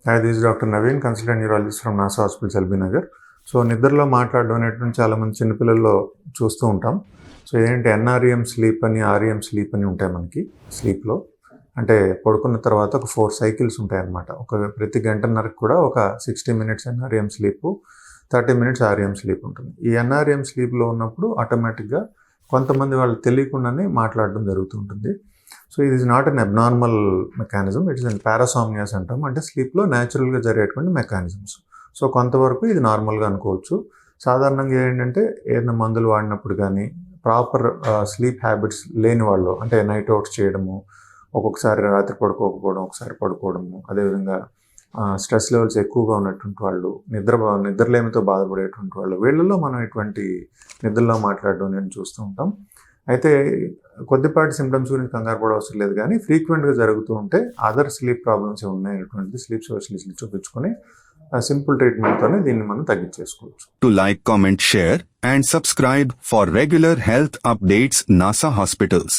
Hi, this is Dr. Naveen, consultant neurologist from NASA Hospitals, LB Nagar. So నిద్రలో మాట్లాడడం అనేటువంటి చాలామంది చిన్నపిల్లల్లో చూస్తూ ఉంటాం. సో ఏంటంటే ఎన్ఆర్ఈఎం స్లీప్ అని, ఆర్ఈఎం స్లీప్ అని ఉంటాయి మనకి స్లీప్లో. అంటే పడుకున్న తర్వాత ఒక 4 సైకిల్స్ ఉంటాయన్నమాట. ప్రతి గంటన్నరకు కూడా ఒక 60 minutes NREM sleep, 30 minutes REM sleep ఉంటుంది. ఈ ఎన్ఆర్ఈఎం స్లీప్లో ఉన్నప్పుడు ఆటోమేటిక్గా కొంతమంది వాళ్ళు తెలియకుండానే మాట్లాడడం జరుగుతూ ఉంటుంది. సో ఇది is not an abnormal mechanism, it's and parasomnias అంటాం. అంటే స్లీప్లో న్యాచురల్గా జరిగేటువంటి మెకానిజమ్స్. సో కొంతవరకు ఇది నార్మల్గా అనుకోవచ్చు. సాధారణంగా ఏంటంటే ఏదైనా మందులు వాడినప్పుడు కానీ, ప్రాపర్ స్లీప్ హ్యాబిట్స్ లేని వాళ్ళు, అంటే నైట్ అవుట్స్ చేయడము, ఒక్కొక్కసారి రాత్రి పడుకోకపోవడం, ఒకసారి పడుకోవడము, అదేవిధంగా స్ట్రెస్ లెవెల్స్ ఎక్కువగా ఉన్నటువంటి వాళ్ళు, నిద్రలేమితో బాధపడేటువంటి వాళ్ళు, వీళ్ళలో మనం ఇటువంటి నిద్రలో మాట్లాడడం నేను చూస్తూ ఉంటాం. అయితే కొద్దిపాటి సిమ్టమ్స్ గురించి కంగారు పడవసరం లేదు, కానీ ఫ్రీక్వెంట్గా జరుగుతూ ఉంటే అదర్ స్లీప్ ప్రాబ్లమ్స్ ఉన్నాయనేటువంటిది స్లీప్ స్పెషలిస్ట్ని చూపించుకొని సింపుల్ ట్రీట్మెంట్తోనే దీన్ని మనం తగ్గించేసుకోవచ్చు. To like, comment, share and subscribe for regular health updates NASA Hospitals.